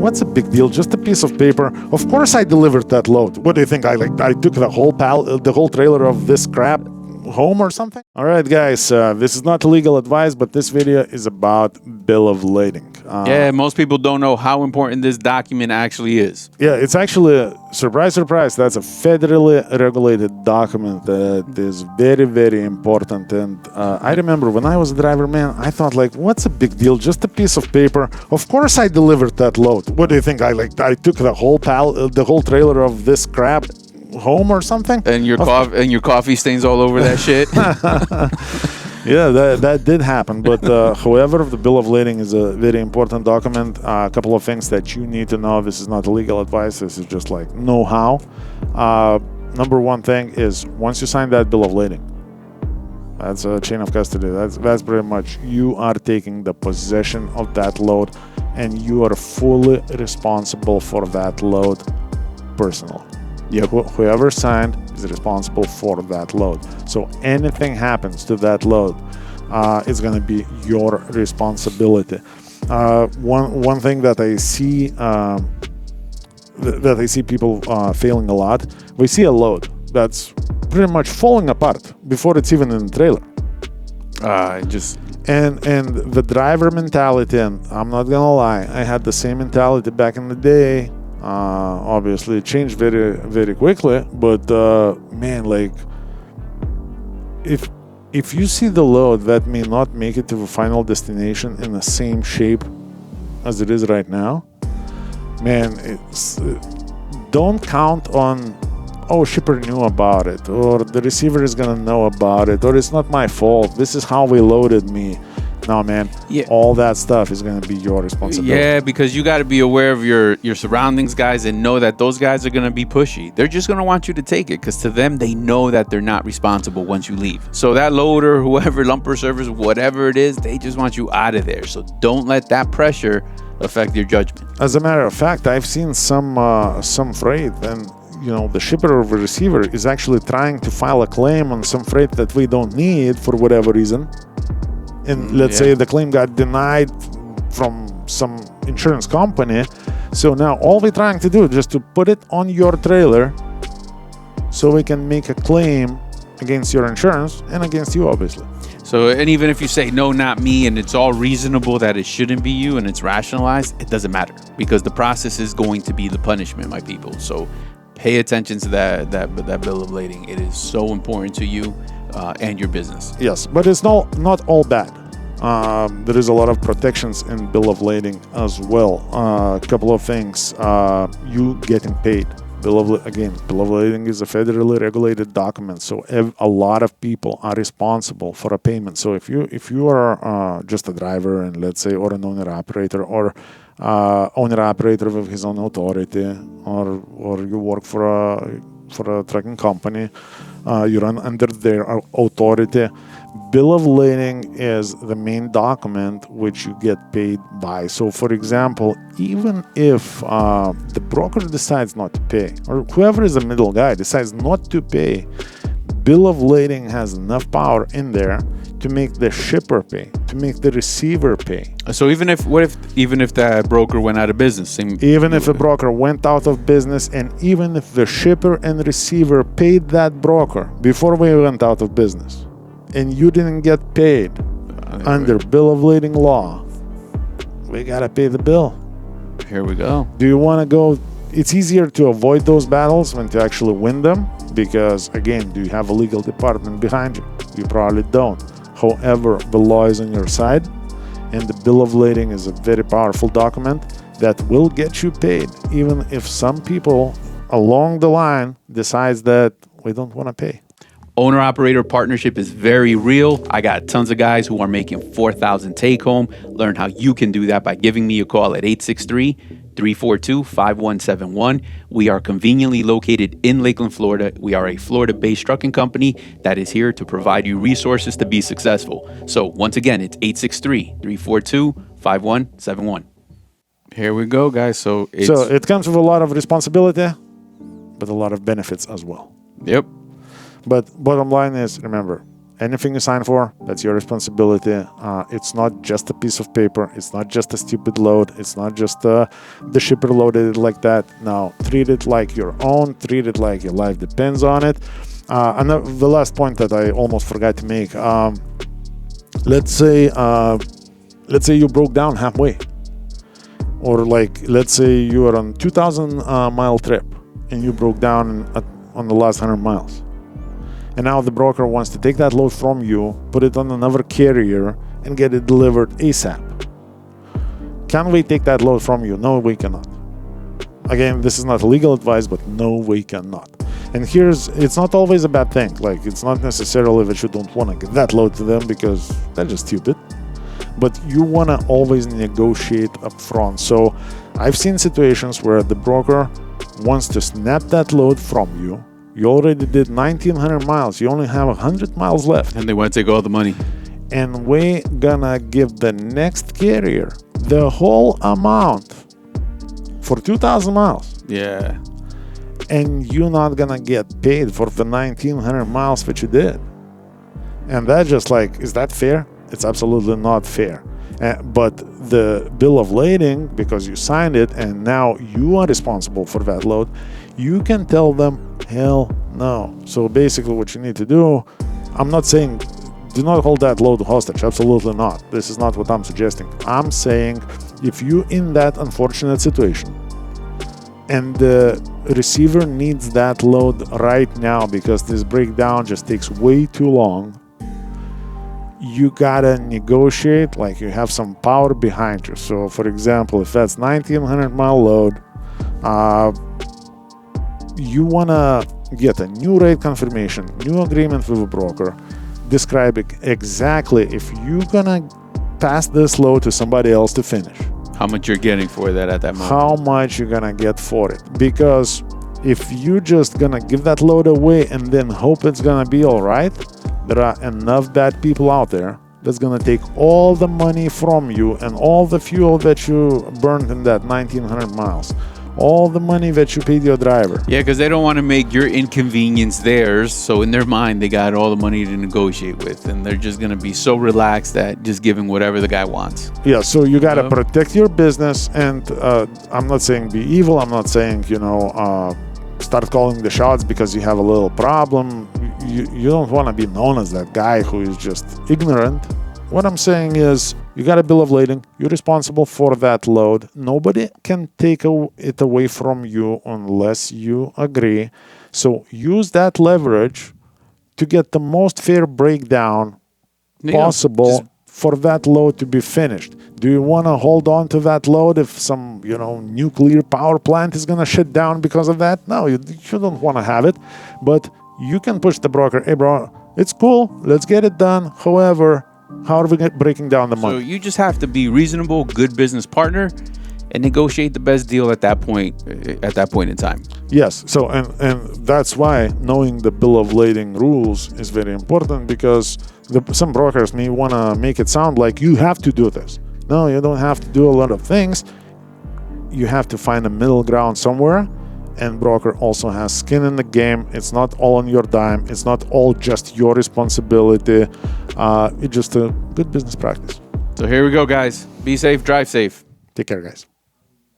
what's a big deal? Just a piece of paper. Of course I delivered that load. What do you think? I took the whole trailer of this crap home or something? All right, guys, this is not legal advice, but this video is about bill of lading. Yeah, most people don't know how important this document actually is. Yeah, it's actually, surprise, surprise, that's a federally regulated document that is very, very important. And I remember when I was a driver, man, I thought like, what's a big deal? Just a piece of paper. Of course I delivered that load. What do you think? I took the whole trailer of this crap home or something? And your coffee stains all over that shit. Yeah, that did happen. But however, the bill of lading is a very important document. A couple of things that you need to know. This is not legal advice. This is just like know-how. Number one thing is once you sign that bill of lading, that's a chain of custody. That's pretty much you are taking the possession of that load, and you are fully responsible for that load personally. Yep. Whoever signed is responsible for that load. So anything happens to that load, it's going to be your responsibility. One thing that I see people failing a lot, we see a load that's pretty much falling apart before it's even in the trailer. And the driver mentality, and I'm not gonna lie, I had the same mentality back in the day. Obviously it changed very, very quickly, but man, like if you see the load that may not make it to the final destination in the same shape as it is right now, man, don't count on, oh, shipper knew about it, or the receiver is gonna know about it, or it's not my fault, this is how we loaded me. No, man, yeah. All that stuff is going to be your responsibility. Yeah, because you got to be aware of your surroundings, guys, and know that those guys are going to be pushy. They're just going to want you to take it because to them, they know that they're not responsible once you leave. So that loader, whoever, lumper service, whatever it is, they just want you out of there. So don't let that pressure affect your judgment. As a matter of fact, I've seen some freight, and the shipper or the receiver is actually trying to file a claim on some freight that we don't need for whatever reason. And let's say the claim got denied from some insurance company. So now all we're trying to do is just to put it on your trailer so we can make a claim against your insurance and against you, obviously. So, and even if you say, no, not me, and it's all reasonable that it shouldn't be you and it's rationalized, it doesn't matter because the process is going to be the punishment, my people. So pay attention to that bill of lading. It is so important to you. And your business. Yes, but it's not all bad. There is a lot of protections in bill of lading as well. A couple of things. You getting paid. Bill of lading is a federally regulated document, so a lot of people are responsible for a payment. So if you are just a driver and let's say or an owner operator or owner operator with his own authority, or you work for a trucking company, you run under their authority. Bill of lading is the main document which you get paid by. So, for example, even if the broker decides not to pay, or whoever is the middle guy decides not to pay, bill of lading has enough power in there to make the shipper pay, to make the receiver pay. So even if that broker went out of business, even if the broker went out of business, and even if the shipper and receiver paid that broker before we went out of business, and you didn't get paid under bill of lading law, we gotta pay the bill. Here we go. Do you want to go? It's easier to avoid those battles than to actually win them, because again, do you have a legal department behind you? You probably don't. However, the law is on your side, and the bill of lading is a very powerful document that will get you paid, even if some people along the line decides that we don't want to pay. Owner-operator partnership is very real. I got tons of guys who are making $4,000 take-home. Learn how you can do that by giving me a call at 863-342-5171. We are conveniently located in Lakeland, Florida. We are a Florida-based trucking company that is here to provide you resources to be successful. So once again, it's 863-342-5171. Here we go, guys. So it comes with a lot of responsibility, but a lot of benefits as well. Yep. But bottom line is, remember, Anything you sign for, that's your responsibility. It's not just a piece of paper. It's not just a stupid load. It's not just the shipper loaded it like that. No, treat it like your own. Treat it like your life depends on it. And the last point that I almost forgot to make. Let's say you broke down halfway, or like let's say you are on 2,000 mile trip and you broke down on the last 100 miles. And now the broker wants to take that load from you, put it on another carrier, and get it delivered ASAP. Can we take that load from you? No, we cannot. Again, this is not legal advice, but no, we cannot. And it's not always a bad thing. Like, it's not necessarily that you don't want to give that load to them because they're just stupid. But you want to always negotiate up front. So I've seen situations where the broker wants to snap that load from you. You already did 1,900 miles. You only have 100 miles left. And they want to take all the money. And we're gonna give the next carrier the whole amount for 2,000 miles. Yeah. And you're not gonna get paid for the 1,900 miles that you did. And that's just like, is that fair? It's absolutely not fair. But the bill of lading, because you signed it and now you are responsible for that load, you can tell them, hell no. So basically what you need to do, I'm not saying do not hold that load hostage, absolutely not. This is not what I'm suggesting. I'm saying if you're in that unfortunate situation and the receiver needs that load right now because this breakdown just takes way too long, you gotta negotiate, like you have some power behind you. So for example, if that's 1,900 mile load, you wanna get a new rate confirmation, new agreement with a broker, describing exactly if you're gonna pass this load to somebody else to finish. How much you're getting for that at that moment. How much you're gonna get for it. Because if you're just gonna give that load away and then hope it's gonna be all right, there are enough bad people out there that's gonna take all the money from you and all the fuel that you burned in that 1,900 miles. All the money that you paid your driver. Yeah, because they don't want to make your inconvenience theirs. So in their mind, they got all the money to negotiate with. And they're just going to be so relaxed at just giving whatever the guy wants. Yeah, so you got to protect your business. And I'm not saying be evil. I'm not saying, start calling the shots because you have a little problem. You don't want to be known as that guy who is just ignorant. What I'm saying is, you got a bill of lading. You're responsible for that load. Nobody can take it away from you unless you agree. So use that leverage to get the most fair breakdown possible for that load to be finished. Do you want to hold on to that load if some, nuclear power plant is going to shut down because of that? No, you don't want to have it. But you can push the broker, hey, bro, it's cool. Let's get it done. However, how are we breaking down the money? So you just have to be reasonable, good business partner, and negotiate the best deal at that point in time. Yes. So and that's why knowing the bill of lading rules is very important, because some brokers may want to make it sound like you have to do this. No, you don't have to do a lot of things. You have to find a middle ground somewhere. And broker also has skin in the game. It's not all on your dime. It's not all just your responsibility. It's just a good business practice. So here we go, guys. Be safe, drive safe. Take care, guys.